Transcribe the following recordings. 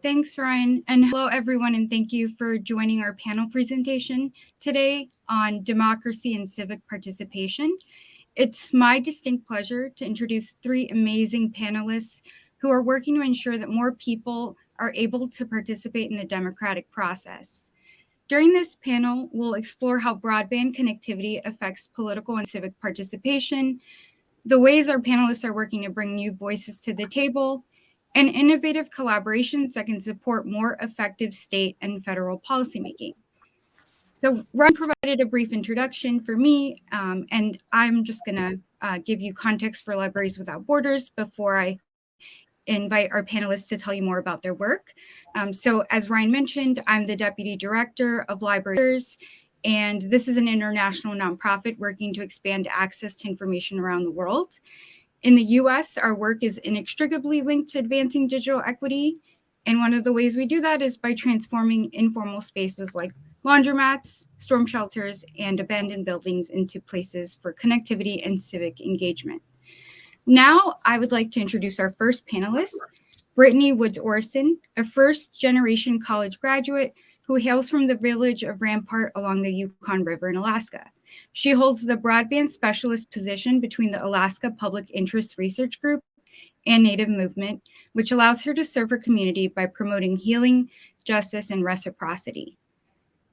Thanks, Ryan. And hello, everyone, and thank you for joining our panel presentation today on democracy and civic participation. It's my distinct pleasure to introduce three amazing panelists who are working to ensure that more people are able to participate in the democratic process. During this panel, we'll explore how broadband connectivity affects political and civic participation, the ways our panelists are working to bring new voices to the table, and innovative collaborations that can support more effective state and federal policymaking. So Ryan provided a brief introduction for me, and I'm just going to give you context for Libraries Without Borders before I invite our panelists to tell you more about their work. So as Ryan mentioned, I'm the Deputy Director of Libraries, and this is an international nonprofit working to expand access to information around the world. In the US, our work is inextricably linked to advancing digital equity. And one of the ways we do that is by transforming informal spaces like laundromats, storm shelters, and abandoned buildings into places for connectivity and civic engagement. Now, I would like to introduce our first panelist, Brittany Woods-Orrison, a first-generation college graduate who hails from the village of Rampart along the Yukon River in Alaska. She holds the broadband specialist position between the Alaska Public Interest Research Group and Native Movement, which allows her to serve her community by promoting healing, justice, and reciprocity.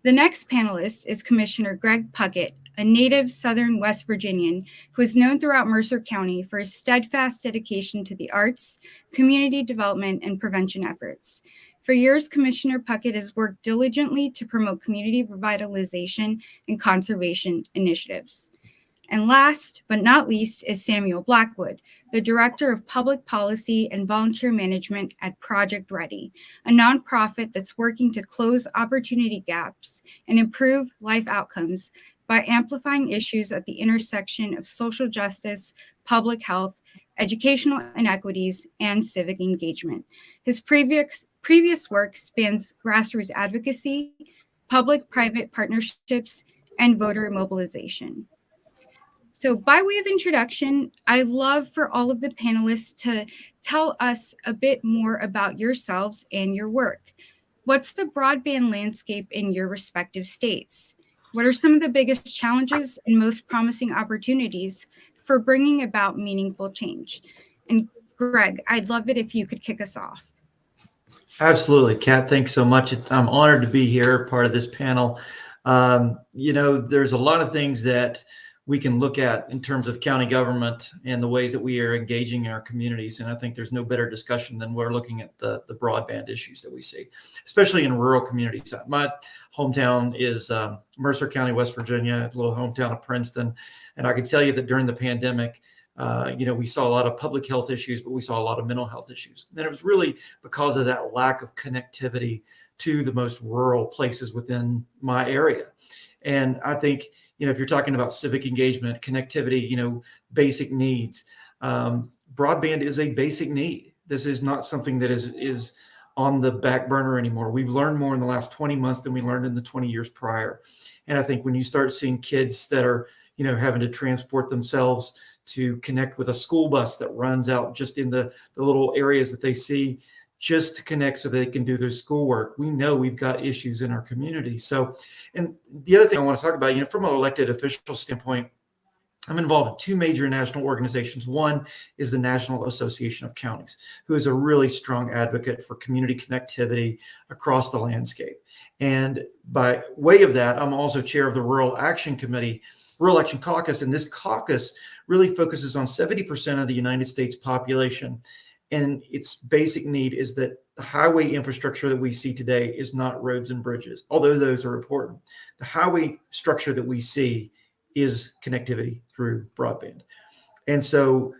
The next panelist is Commissioner Greg Puckett, a native Southern West Virginian who is known throughout Mercer County for his steadfast dedication to the arts, community development, and prevention efforts. For years, Commissioner Puckett has worked diligently to promote community revitalization and conservation initiatives. And last but not least is Samuel Blackwood, the Director of Public Policy and Volunteer Management at Project Ready, a nonprofit that's working to close opportunity gaps and improve life outcomes by amplifying issues at the intersection of social justice, public health, educational inequities, and civic engagement. His previous work spans grassroots advocacy, public-private partnerships, and voter mobilization. So by way of introduction, I'd love for all of the panelists to tell us a bit more about yourselves and your work. What's the broadband landscape in your respective states? What are some of the biggest challenges and most promising opportunities for bringing about meaningful change? And Greg, I'd love it if you could kick us off. Absolutely, Kat. Thanks so much. I'm honored to be here, part of this panel. There's a lot of things that we can look at in terms of county government and the ways that we are engaging in our communities. And I think there's no better discussion than we're looking at the broadband issues that we see, especially in rural communities. My hometown is Mercer County, West Virginia, a little hometown of Princeton. And I can tell you that during the pandemic, we saw a lot of public health issues, but we saw a lot of mental health issues. And it was really because of that lack of connectivity to the most rural places within my area. And I think, if you're talking about civic engagement, connectivity, basic needs, broadband is a basic need. This is not something that is on the back burner anymore. We've learned more in the last 20 months than we learned in the 20 years prior. And I think when you start seeing kids that are, having to transport themselves to connect with a school bus that runs out just in the little areas that they see, just to connect so they can do their schoolwork. We know we've got issues in our community. So, and the other thing I want to talk about, from an elected official standpoint, I'm involved in two major national organizations. One is the National Association of Counties, who is a really strong advocate for community connectivity across the landscape. And by way of that, I'm also chair of the Rural Action Committee, Rural Action Caucus. And this caucus really focuses on 70% of the United States population. And its basic need is that the highway infrastructure that we see today is not roads and bridges, although those are important. The highway structure that we see is connectivity through broadband. And so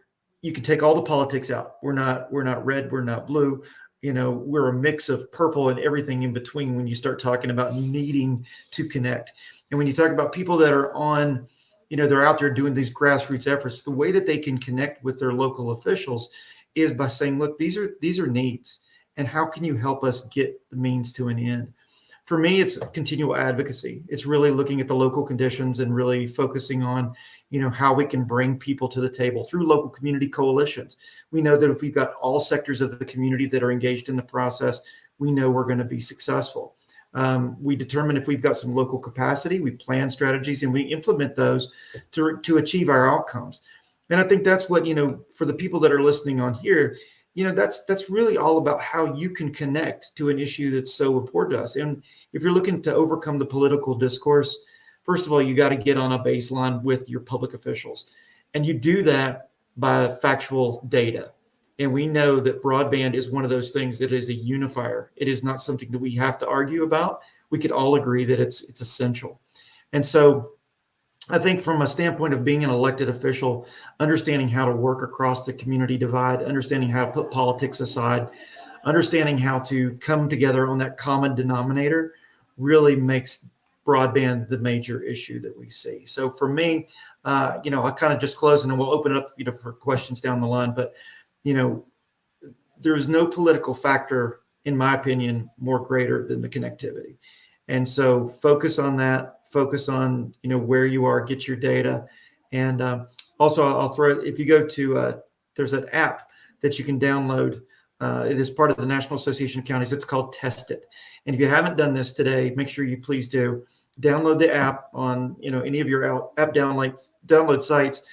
you can take all the politics out. We're not red, we're not blue. We're a mix of purple and everything in between when you start talking about needing to connect. And when you talk about people that are on, they're out there doing these grassroots efforts, the way that they can connect with their local officials is by saying, look, these are needs, and how can you help us get the means to an end? For me, it's continual advocacy. It's really looking at the local conditions and really focusing on, how we can bring people to the table through local community coalitions. We know that if we've got all sectors of the community that are engaged in the process, we know we're going to be successful. We determine if we've got some local capacity, we plan strategies, and we implement those to achieve our outcomes. And I think that's what, for the people that are listening on here, that's really all about how you can connect to an issue that's so important to us. And if you're looking to overcome the political discourse, first of all, you got to get on a baseline with your public officials. And you do that by factual data. And we know that broadband is one of those things that is a unifier. It is not something that we have to argue about. We could all agree that it's essential. And so I think from a standpoint of being an elected official, understanding how to work across the community divide, understanding how to put politics aside, understanding how to come together on that common denominator really makes broadband the major issue that we see. So for me, I kind of just close and then we'll open it up, for questions down the line. But, there's no political factor, in my opinion, more greater than the connectivity. And so focus on that, focus on, where you are, get your data. And also I'll throw, if you go to, there's an app that you can download. It is part of the National Association of Counties. It's called Test It. And if you haven't done this today, make sure you please do. Download the app on, any of your app download sites.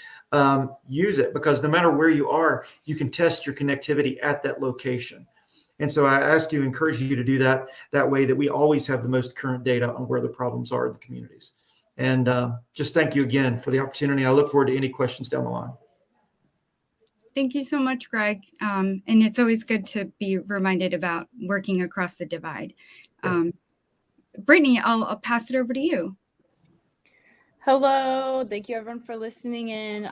Use it, because no matter where you are, you can test your connectivity at that location. And so I encourage you to do that way that we always have the most current data on where the problems are in the communities. And just thank you again for the opportunity. I look forward to any questions down the line. Thank you so much, Greg. And it's always good to be reminded about working across the divide. Brittany, I'll pass it over to you. Hello, thank you everyone for listening in.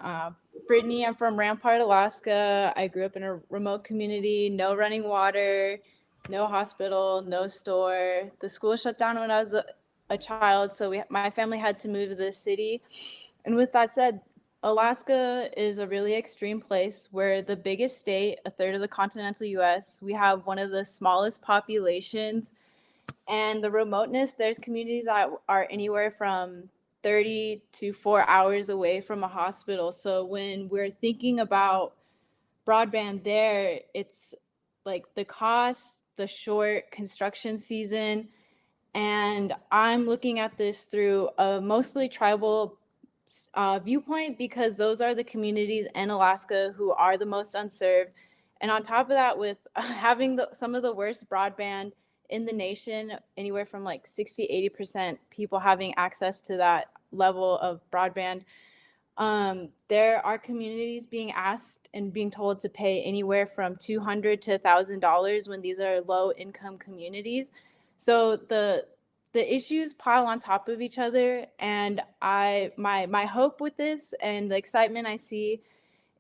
Brittany, I'm from Rampart, Alaska. I grew up in a remote community, no running water, no hospital, no store. The school shut down when I was a child, so my family had to move to the city. And with that said, Alaska is a really extreme place. We're the biggest state, a third of the continental US. We have one of the smallest populations. And the remoteness, there's communities that are anywhere from 30 to 4 hours away from a hospital. So when we're thinking about broadband there, it's like the cost, the short construction season. And I'm looking at this through a mostly tribal viewpoint, because those are the communities in Alaska who are the most unserved. And on top of that, with having some of the worst broadband in the nation, anywhere from like 60-80% people having access to that level of broadband, there are communities being asked and being told to pay anywhere from $200 to $1,000 when these are low income communities. So the issues pile on top of each other, and my hope with this and the excitement I see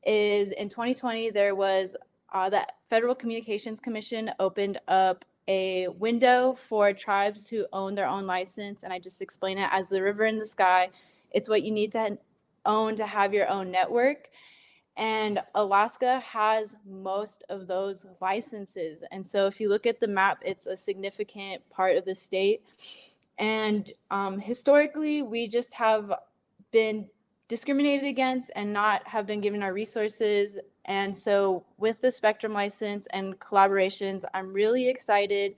is in 2020 there was the Federal Communications Commission opened up a window for tribes who own their own license, and I just explain it as the river in the sky. It's what you need to own to have your own network. And Alaska has most of those licenses. And so if you look at the map, it's a significant part of the state. And historically, we just have been discriminated against and not have been given our resources. And so with the Spectrum license and collaborations, I'm really excited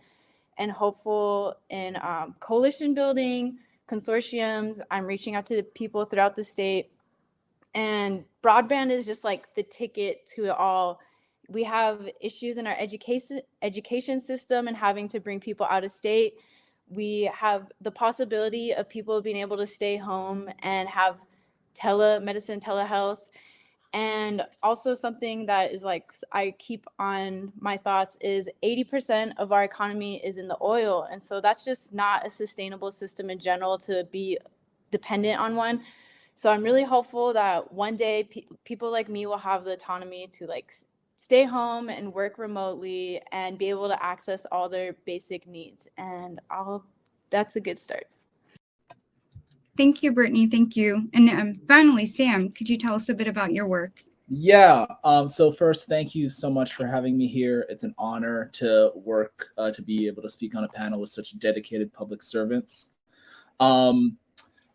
and hopeful in coalition building, consortiums. I'm reaching out to people throughout the state. And broadband is just like the ticket to it all. We have issues in our education system and having to bring people out of state. We have the possibility of people being able to stay home and have telemedicine, telehealth. And also something that is like, I keep on my thoughts is 80% of our economy is in the oil. And so that's just not a sustainable system in general to be dependent on one. So I'm really hopeful that one day people like me will have the autonomy to like stay home and work remotely and be able to access all their basic needs. And that's a good start. Thank you, Brittany. Thank you. And finally, Sam, could you tell us a bit about your work? Yeah. So first, thank you so much for having me here. It's an honor to work to be able to speak on a panel with such dedicated public servants. Um,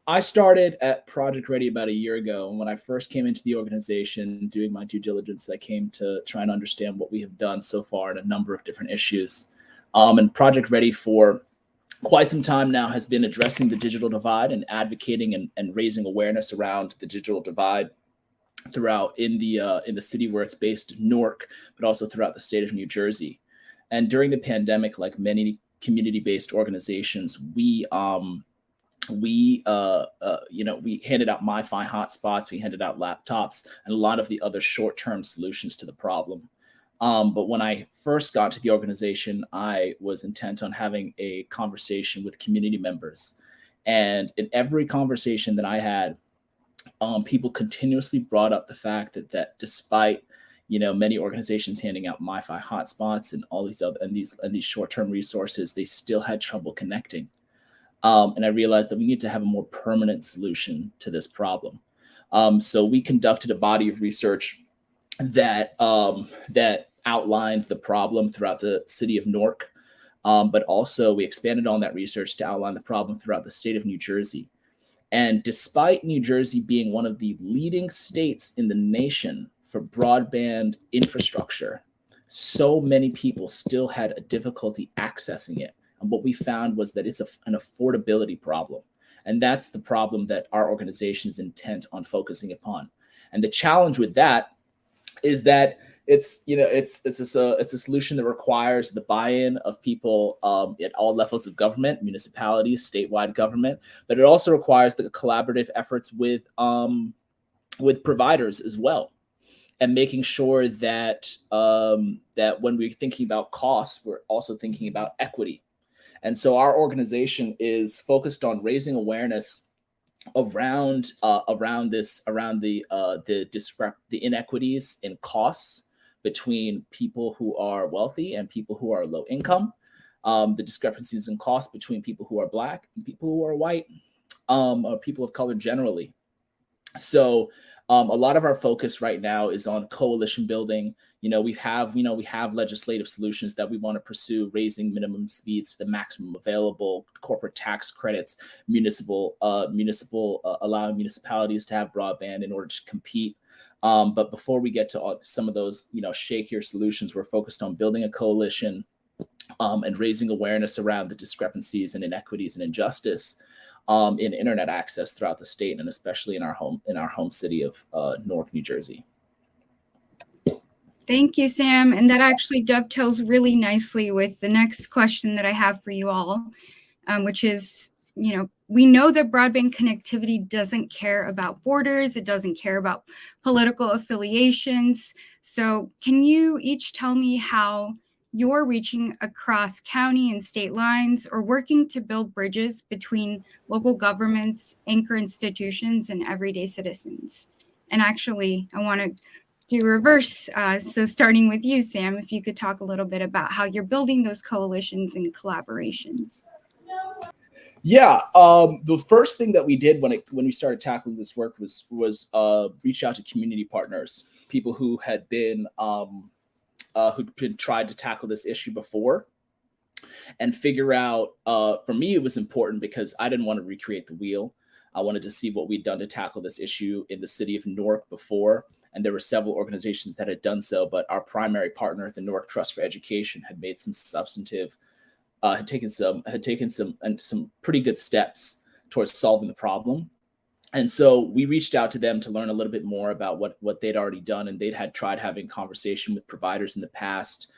I started at Project Ready about a year ago. And when I first came into the organization, doing my due diligence, I came to try and understand what we have done so far in a number of different issues. And Project Ready for quite some time now has been addressing the digital divide and advocating and raising awareness around the digital divide throughout in the city where it's based in Newark, but also throughout the state of New Jersey. And during the pandemic, like many community-based organizations, we handed out MiFi hotspots, we handed out laptops, and a lot of the other short-term solutions to the problem. But when I first got to the organization, I was intent on having a conversation with community members. And in every conversation that I had, people continuously brought up the fact that despite many organizations handing out MiFi hotspots and all these other and these short-term resources, they still had trouble connecting. And I realized that we need to have a more permanent solution to this problem. So we conducted a body of research that outlined the problem throughout the city of Newark, but also we expanded on that research to outline the problem throughout the state of New Jersey. And despite New Jersey being one of the leading states in the nation for broadband infrastructure, so many people still had a difficulty accessing it. And what we found was that it's an affordability problem. And that's the problem that our organization is intent on focusing upon. And the challenge with that is that it's a solution that requires the buy-in of people at all levels of government, municipalities, statewide government, but it also requires the collaborative efforts with providers as well, and making sure that that when we're thinking about costs, we're also thinking about equity. And so our organization is focused on raising awareness around the inequities in costs between people who are wealthy and people who are low income, the discrepancies in cost between people who are Black and people who are white, or people of color generally. So a lot of our focus right now is on coalition building. We have legislative solutions that we want to pursue, raising minimum speeds to the maximum available, corporate tax credits, allowing municipalities to have broadband in order to compete. But before we get to some of those, shakier solutions, we're focused on building a coalition and raising awareness around the discrepancies and inequities and injustice in internet access throughout the state, and especially in our home city of Newark, New Jersey. Thank you, Sam. And that actually dovetails really nicely with the next question that I have for you all, which is, we know that broadband connectivity doesn't care about borders. It doesn't care about political affiliations. So can you each tell me how you're reaching across county and state lines or working to build bridges between local governments, anchor institutions, and everyday citizens? And actually, I want to do reverse. So starting with you, Sam, if you could talk a little bit about how you're building those coalitions and collaborations. Yeah, the first thing that we did when we started tackling this work was reach out to community partners, people who had been tried to tackle this issue before, and figure out. For me, it was important because I didn't want to recreate the wheel. I wanted to see what we'd done to tackle this issue in the city of Newark before, and there were several organizations that had done so. But our primary partner, the Newark Trust for Education, had made some substantive. Had taken some pretty good steps towards solving the problem. And so we reached out to them to learn a little bit more about what they'd already done, and they'd had tried having conversation with providers in the past.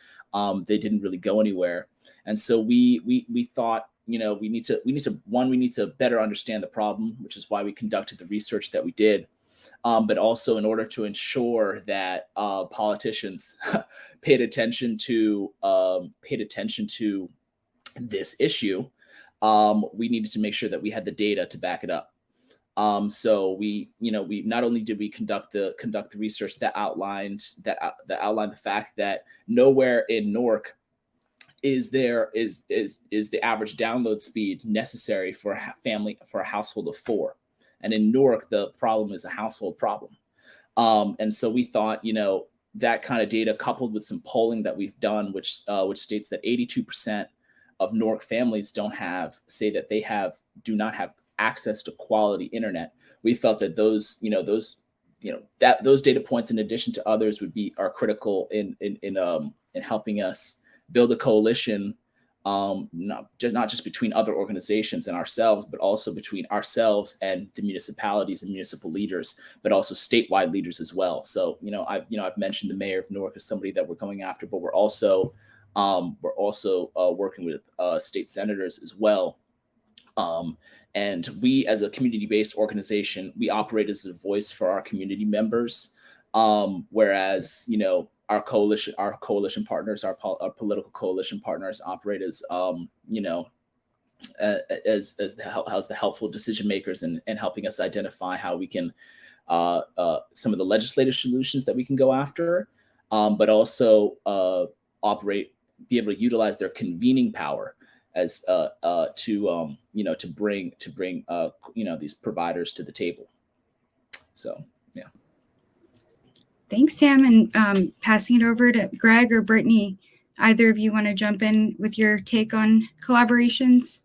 They didn't really go anywhere. And so we thought, we need to better understand the problem, which is why we conducted the research that we did. But also in order to ensure that politicians paid attention to this issue, we needed to make sure that we had the data to back it up. So we not only did we conduct the research that outlined the fact that nowhere in Newark is the average download speed necessary for a household of 4, and in Newark the problem is a household problem. And so we thought, that kind of data coupled with some polling that we've done, which states that 82% of Newark families say that they do not have access to quality internet. We felt that those data points, in addition to others, are critical in helping us build a coalition, not just between other organizations and ourselves, but also between ourselves and the municipalities and municipal leaders, but also statewide leaders as well. So, I've mentioned the mayor of Newark as somebody that we're going after, but we're also working with state senators as well. And we, as a community-based organization, we operate as a voice for our community members. Whereas, our coalition partners, our political coalition partners operate as, as the helpful decision makers and helping us identify how we can, some of the legislative solutions that we can go after, but also be able to utilize their convening power as to bring these providers to the table. So yeah. Thanks, Sam. And passing it over to Greg or Brittany, either of you want to jump in with your take on collaborations?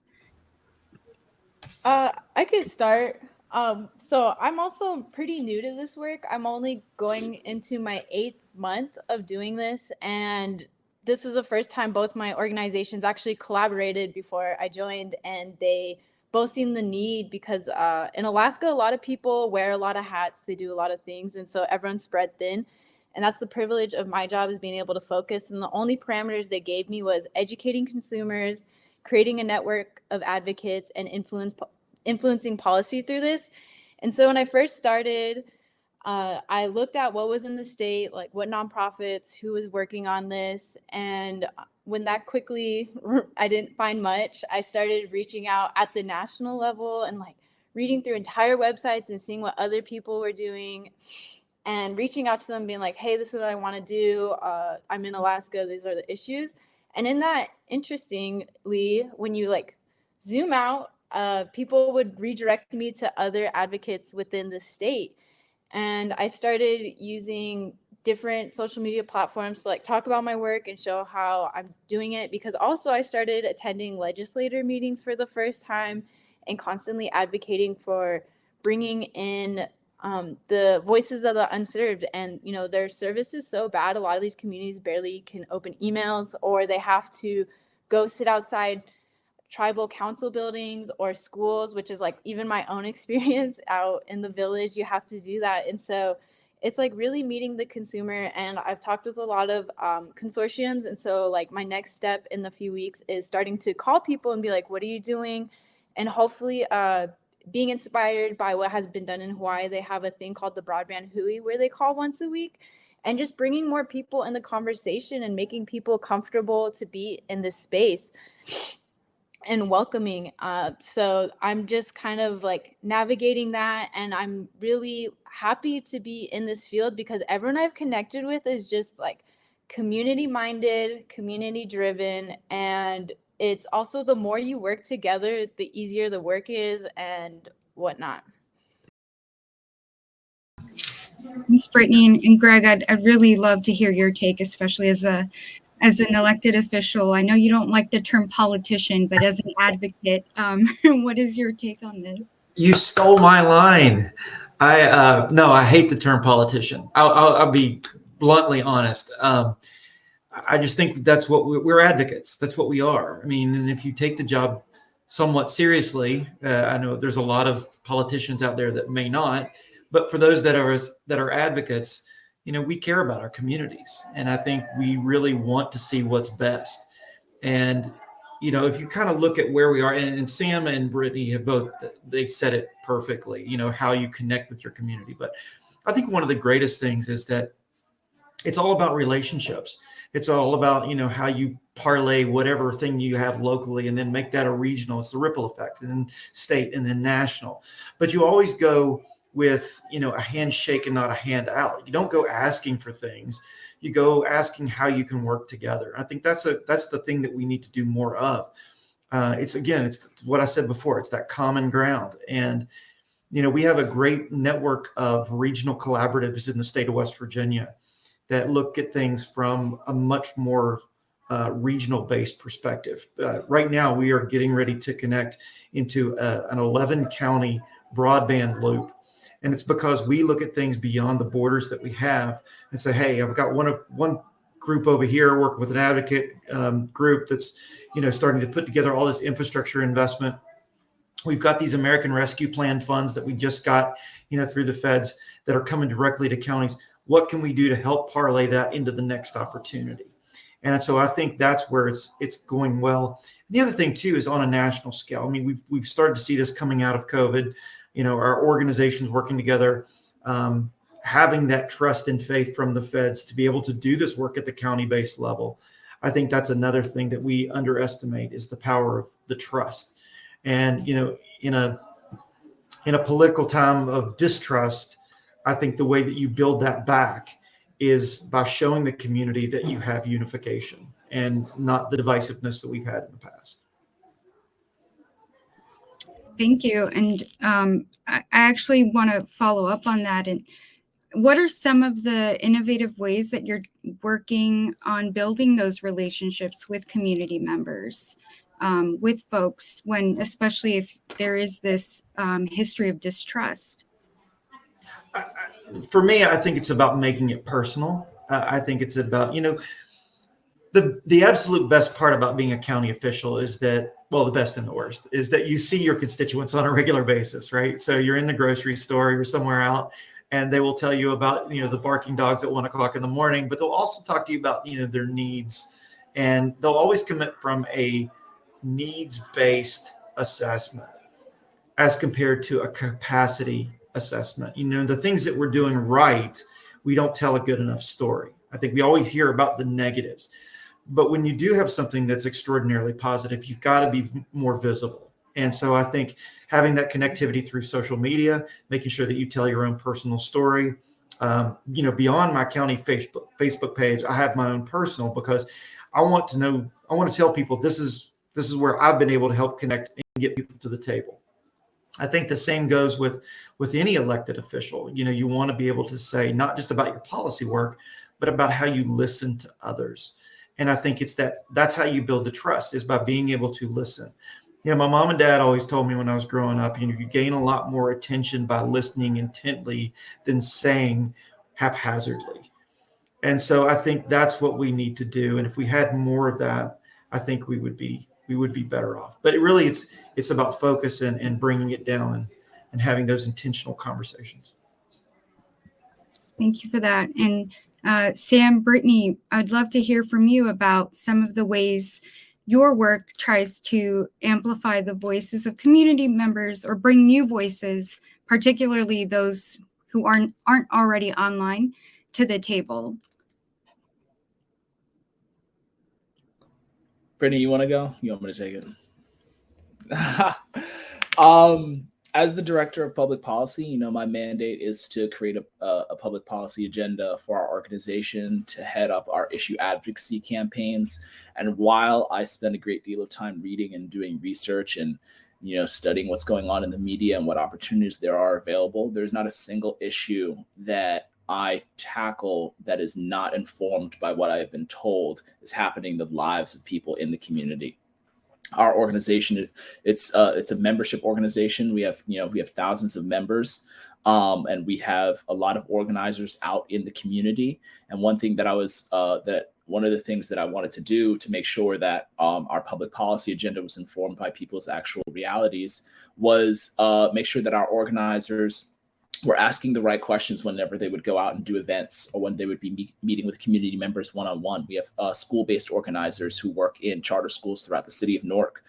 I could start. So I'm also pretty new to this work. I'm only going into my 8th month of doing this, and this is the first time both my organizations actually collaborated before I joined, and they both seen the need because in Alaska, a lot of people wear a lot of hats, they do a lot of things, and so everyone's spread thin. And that's the privilege of my job, is being able to focus. And the only parameters they gave me was educating consumers, creating a network of advocates, and influencing policy through this. And so when I first started, I looked at what was in the state, like what nonprofits, who was working on this. And when that quickly, I didn't find much, I started reaching out at the national level and like reading through entire websites and seeing what other people were doing and reaching out to them, being like, hey, this is what I want to do. I'm in Alaska. These are the issues. And in that, interestingly, when you like zoom out, people would redirect me to other advocates within the state. And I started using different social media platforms to like talk about my work and show how I'm doing it, because also I started attending legislator meetings for the first time and constantly advocating for bringing in the voices of the unserved. And their service is so bad, a lot of these communities barely can open emails, or they have to go sit outside tribal council buildings or schools, which is like even my own experience out in the village, you have to do that. And so it's like really meeting the consumer. And I've talked with a lot of consortiums. And so like my next step in the few weeks is starting to call people and be like, what are you doing? And hopefully being inspired by what has been done in Hawaii. They have a thing called the Broadband Hui, where they call once a week, and just bringing more people in the conversation and making people comfortable to be in this space and welcoming. So I'm just kind of like navigating that, and I'm really happy to be in this field because everyone I've connected with is just like community minded, community driven, and it's also the more you work together, the easier the work is and whatnot. Thanks, Brittany. And Greg, I'd really love to hear your take, especially as an elected official. I know you don't like the term politician, but as an advocate, what is your take on this? You stole my line. No, I hate the term politician. I'll be bluntly honest. I just think that's what we're advocates. That's what we are. I mean, and if you take the job somewhat seriously, I know there's a lot of politicians out there that may not, but for those that are advocates, we care about our communities, and I think we really want to see what's best. And if you kind of look at where we are, and Sam and Brittany have they've said it perfectly, how you connect with your community. But I think one of the greatest things is that it's all about relationships. It's all about, how you parlay whatever thing you have locally and then make that a regional. It's the ripple effect, and then state, and then national. But you always go with, a handshake and not a handout. You don't go asking for things. You go asking how you can work together. I think that's the thing that we need to do more of. It's what I said before. It's that common ground. And, we have a great network of regional collaboratives in the state of West Virginia that look at things from a much more regional-based perspective. Right now, we are getting ready to connect into an 11-county broadband loop. And it's because we look at things beyond the borders that we have and say, hey, I've got one group over here working with an advocate group that's, starting to put together all this infrastructure investment. We've got these American Rescue Plan funds that we just got, through the feds that are coming directly to counties. What can we do to help parlay that into the next opportunity? And so I think that's where it's going well. And the other thing too is on a national scale. I mean, we've started to see this coming out of COVID. Our organizations working together, having that trust and faith from the feds to be able to do this work at the county-based level. I think that's another thing that we underestimate is the power of the trust. And in a political time of distrust, I think the way that you build that back is by showing the community that you have unification and not the divisiveness that we've had in the past. Thank you. And I actually want to follow up on that. And what are some of the innovative ways that you're working on building those relationships with community members, with folks, especially if there is this history of distrust? For me, I think it's about making it personal. I think it's about, the absolute best part about being a county official is that, well, the best and the worst is that you see your constituents on a regular basis, right? So you're in the grocery store, you're somewhere out, and they will tell you about, the barking dogs at 1 o'clock in the morning, but they'll also talk to you about, their needs. And they'll always commit from a needs-based assessment as compared to a capacity assessment. The things that we're doing right, we don't tell a good enough story. I think we always hear about the negatives. But when you do have something that's extraordinarily positive, you've got to be more visible. And so I think having that connectivity through social media, making sure that you tell your own personal story, beyond my county Facebook page, I have my own personal, because I want to tell people this is where I've been able to help connect and get people to the table. I think the same goes with any elected official. You want to be able to say not just about your policy work, but about how you listen to others. And I think that's how you build the trust, is by being able to listen. My mom and dad always told me when I was growing up, you gain a lot more attention by listening intently than saying haphazardly. And so I think that's what we need to do. And if we had more of that, I think we would be better off. But it's about focus and bringing it down and having those intentional conversations. Thank you for that. And Sam, Brittany, I'd love to hear from you about some of the ways your work tries to amplify the voices of community members or bring new voices, particularly those who aren't already online, to the table. Brittany, you want to go? You want me to take it? As the director of public policy, my mandate is to create a public policy agenda for our organization, to head up our issue advocacy campaigns. And while I spend a great deal of time reading and doing research and, studying what's going on in the media and what opportunities there are available, there's not a single issue that I tackle that is not informed by what I have been told is happening in the lives of people in the community. Our organization, it's a membership organization. We have thousands of members, and we have a lot of organizers out in the community. And one thing that one of the things that I wanted to do to make sure that our public policy agenda was informed by people's actual realities was make sure that our organizers were asking the right questions whenever they would go out and do events, or when they would be meeting with community members one-on-one. We have school-based organizers who work in charter schools throughout the city of Newark,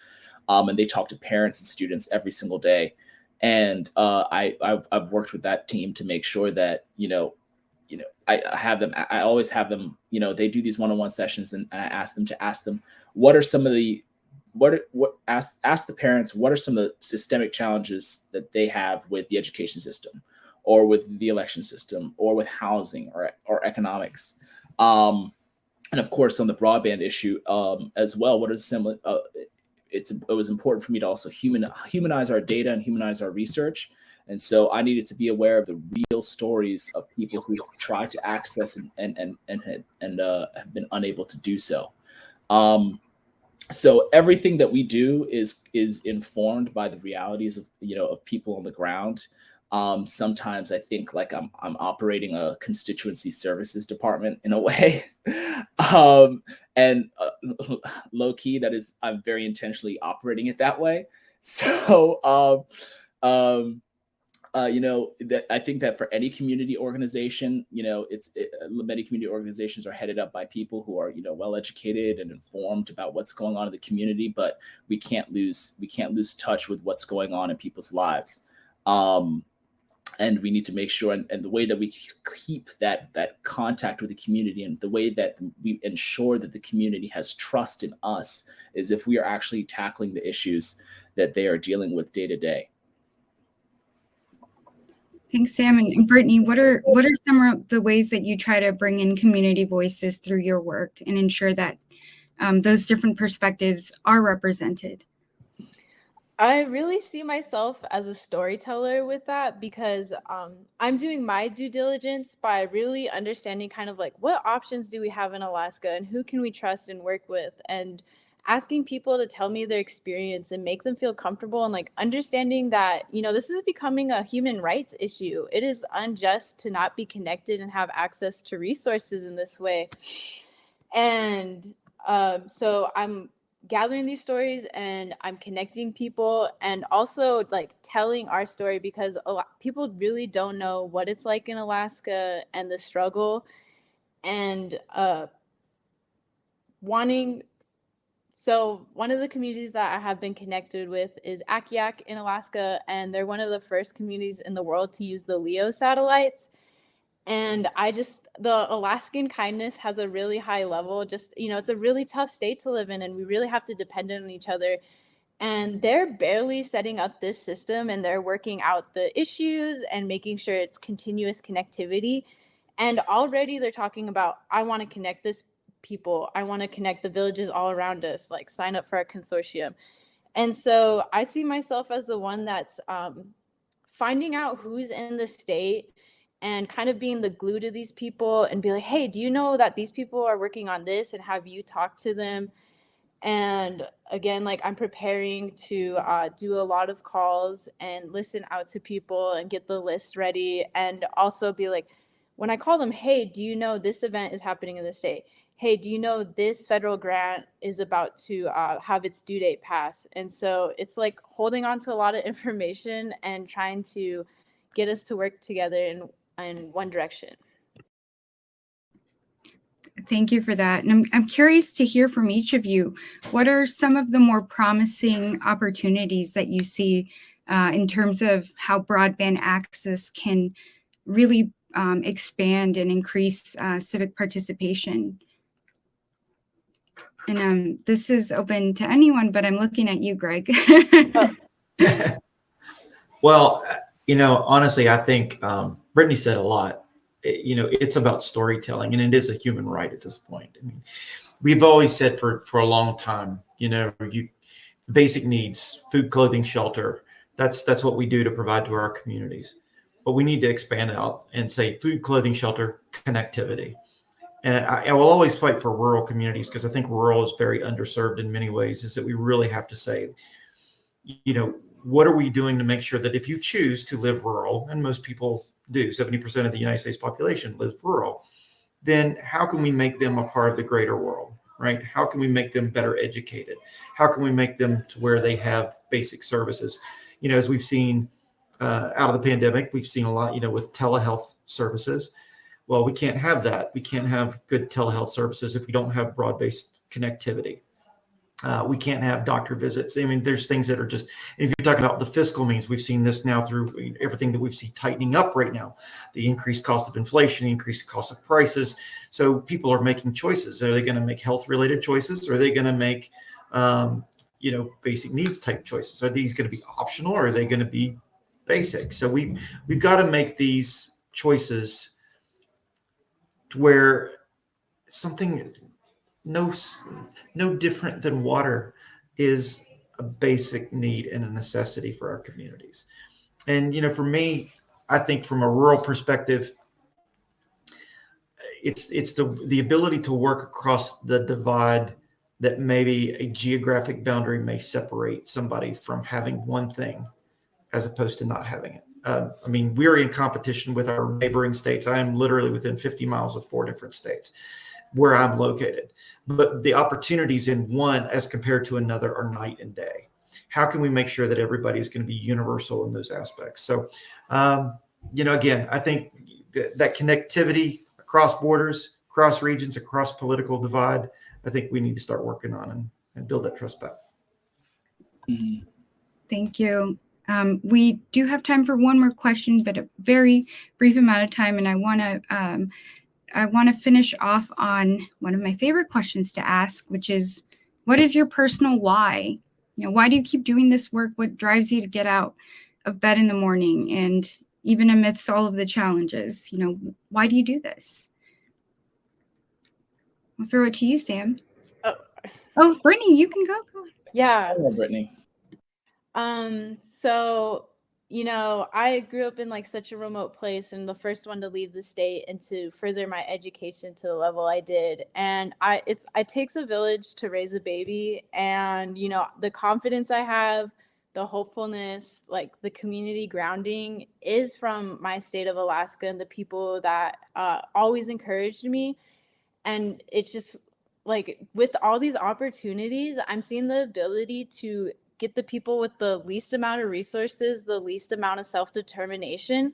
and they talk to parents and students every single day. And I've worked with that team to make sure that I have them. I always have them. They do these one-on-one sessions, and I ask them what are some of the ask the parents what are some of the systemic challenges that they have with the education system, or with the election system, or with housing, or economics, and of course on the broadband issue as well. What are similar? It was important for me to also humanize our data and humanize our research, And so I needed to be aware of the real stories of people who have tried to access and have been unable to do so. So everything that we do is informed by the realities of, of people on the ground. Sometimes I think like I'm operating a constituency services department in a way, and low key I'm very intentionally operating it that way. So that I think that for any community organization, many community organizations are headed up by people who are, well educated and informed about what's going on in the community, but we can't lose touch with what's going on in people's lives. And we need to make sure, and the way that we keep that contact with the community, and the way that we ensure that the community has trust in us, is if we are actually tackling the issues that they are dealing with day to day. Thanks, Sam. And Brittany, what are some of the ways that you try to bring in community voices through your work and ensure that those different perspectives are represented? I really see myself as a storyteller with that, because I'm doing my due diligence by really understanding kind of like what options do we have in Alaska and who can we trust and work with, and asking people to tell me their experience and make them feel comfortable, and like understanding that, this is becoming a human rights issue. It is unjust to not be connected and have access to resources in this way. And so I'm gathering these stories and I'm connecting people, and also like telling our story, because a lot people really don't know what it's like in Alaska and the struggle, and so one of the communities that I have been connected with is Akiak in Alaska, and they're one of the first communities in the world to use the LEO satellites. And the Alaskan kindness has a really high level. Just, it's a really tough state to live in, and we really have to depend on each other. And they're barely setting up this system, and they're working out the issues and making sure it's continuous connectivity. And already they're talking about, I want to connect this people. I want to connect the villages all around us, like sign up for a consortium. And so I see myself as the one that's finding out who's in the state and kind of being the glue to these people, and be like, hey, do you know that these people are working on this, and have you talked to them? And again, like I'm preparing to do a lot of calls and listen out to people and get the list ready, and also be like, when I call them, hey, do you know this event is happening in the state? Hey, do you know this federal grant is about to have its due date pass? And so it's like holding on to a lot of information and trying to get us to work together in one direction. Thank you for that. And I'm curious to hear from each of you. What are some of the more promising opportunities that you see in terms of how broadband access can really expand and increase civic participation? And this is open to anyone, but I'm looking at you, Greg. Well, honestly, I think Brittany said a lot. It's about storytelling, and it is a human right at this point. I mean, we've always said for a long time, basic needs, food, clothing, shelter. That's what we do to provide to our communities. But we need to expand out and say food, clothing, shelter, connectivity. And I will always fight for rural communities, because I think rural is very underserved in many ways. Is that we really have to say, what are we doing to make sure that if you choose to live rural, and most people do, 70% of the United States population lives rural, then how can we make them a part of the greater world, right? How can we make them better educated? How can we make them to where they have basic services? As we've seen out of the pandemic, we've seen a lot, with telehealth services. Well, we can't have that. We can't have good telehealth services if we don't have broad-based connectivity. We can't have doctor visits. I mean, there's things that are just, if you're talking about the fiscal means, we've seen this now through everything that we've seen tightening up right now, the increased cost of inflation, the increased cost of prices. So people are making choices. Are they going to make health related choices? Or are they going to make, basic needs type choices? Are these going to be optional, or are they going to be basic? So we've got to make these choices to where something no different than water is a basic need and a necessity for our communities. And, you know, for me, I think from a rural perspective, it's the ability to work across the divide that maybe a geographic boundary may separate somebody from having one thing as opposed to not having it. I mean, we're in competition with our neighboring states. I am literally within 50 miles of 4 different states where I'm located, but the opportunities in one as compared to another are night and day. How can we make sure that everybody is going to be universal in those aspects? So, you know, again, I think that connectivity across borders, across regions, across political divide, I think we need to start working on and build that trust back. Mhm. Thank you. We do have time for one more question, but a very brief amount of time, and I want to finish off on one of my favorite questions to ask, which is, what is your personal why? You know, why do you keep doing this work? What drives you to get out of bed in the morning, and even amidst all of the challenges? You know, why do you do this? I'll throw it to you, Sam. Oh, Brittany, you can go. Go ahead. Yeah. Hello, Brittany. So, you know, I grew up in like such a remote place and the first one to leave the state and to further my education to the level I did. And it takes a village to raise a baby. And, you know, the confidence I have, the hopefulness, like the community grounding is from my state of Alaska and the people that always encouraged me. And it's just like with all these opportunities, I'm seeing the ability to get the people with the least amount of resources, the least amount of self-determination,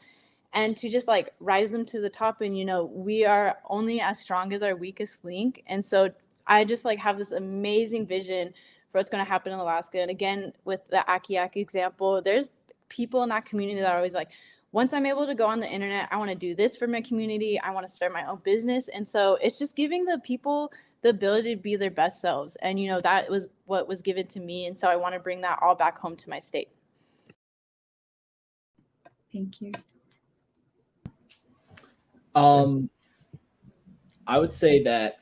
and to just like rise them to the top. And, you know, we are only as strong as our weakest link. And so I just like have this amazing vision for what's going to happen in Alaska. And again, with the Akiak example, there's people in that community that are always like, once I'm able to go on the internet, I want to do this for my community. I want to start my own business. And so it's just giving the people the ability to be their best selves. And, you know, that was what was given to me. And so I want to bring that all back home to my state. Thank you. I would say that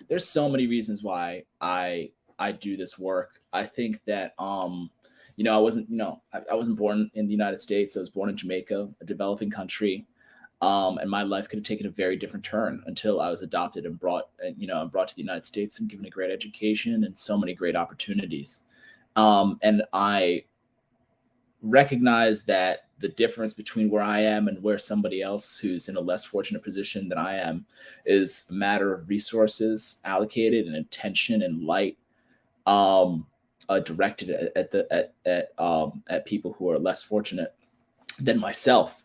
there's so many reasons why I do this work. I think that you know, I wasn't born in the United States. I was born in Jamaica, a developing country. And my life could have taken a very different turn until I was adopted and brought to the United States and given a great education and so many great opportunities. And I recognize that the difference between where I am and where somebody else who's in a less fortunate position than I am is a matter of resources allocated and intention and light directed at people who are less fortunate than myself.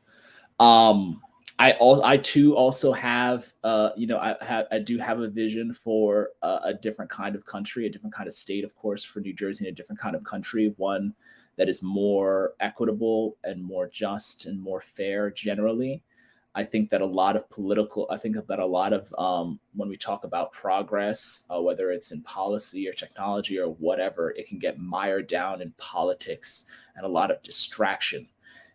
I too also have I do have a vision for a different kind of country, a different kind of state, of course, for New Jersey, and a different kind of country, one that is more equitable and more just and more fair generally. I think that a lot of when we talk about progress, whether it's in policy or technology or whatever, it can get mired down in politics and a lot of distraction.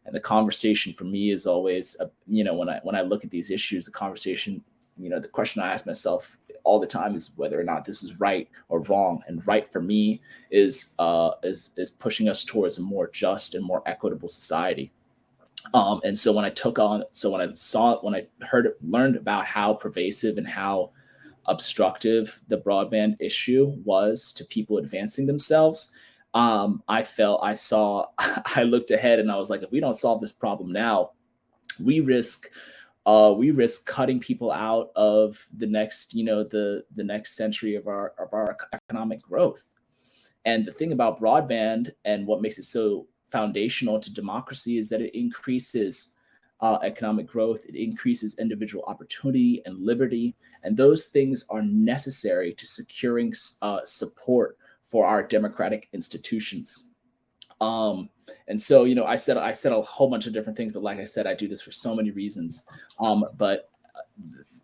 And the conversation for me is always, when I look at these issues, the conversation, the question I ask myself all the time is whether or not this is right or wrong. And right for me is pushing us towards a more just and more equitable society. And so when I learned about how pervasive and how obstructive the broadband issue was to people advancing themselves, I looked ahead and I was like, if we don't solve this problem now, we risk cutting people out of the next, the next century of our economic growth. And the thing about broadband and what makes it so foundational to democracy is that it increases economic growth, it increases individual opportunity and liberty, and those things are necessary to securing support for our democratic institutions. And so, I said a whole bunch of different things, but like I said, I do this for so many reasons. But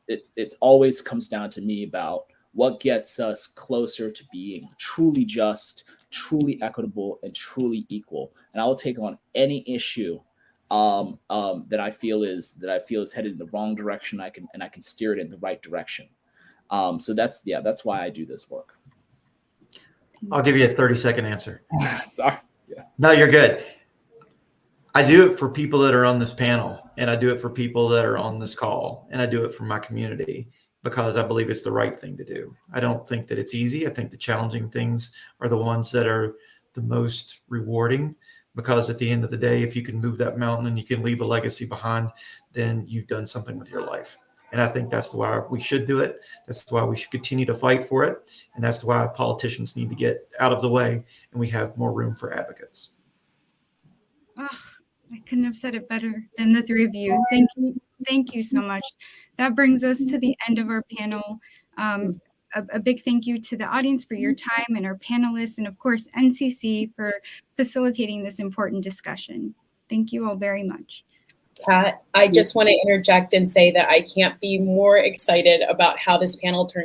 it's always comes down to me about what gets us closer to being truly just, truly equitable, and truly equal. And I will take on any issue that I feel is headed in the wrong direction. I can steer it in the right direction. So that's why I do this work. I'll give you a 30-second answer. Sorry. Yeah. No, you're good. I do it for people that are on this panel, and I do it for people that are on this call, and I do it for my community because I believe it's the right thing to do. I don't think that it's easy. I think the challenging things are the ones that are the most rewarding, because at the end of the day, if you can move that mountain and you can leave a legacy behind, then you've done something with your life. And I think that's why we should do it. That's why we should continue to fight for it. And that's why politicians need to get out of the way and we have more room for advocates. Oh, I couldn't have said it better than the three of you. Thank you. Thank you so much. That brings us to the end of our panel. A big thank you to the audience for your time and our panelists, and of course, NCC for facilitating this important discussion. Thank you all very much. Kat, I just want to interject and say that I can't be more excited about how this panel turned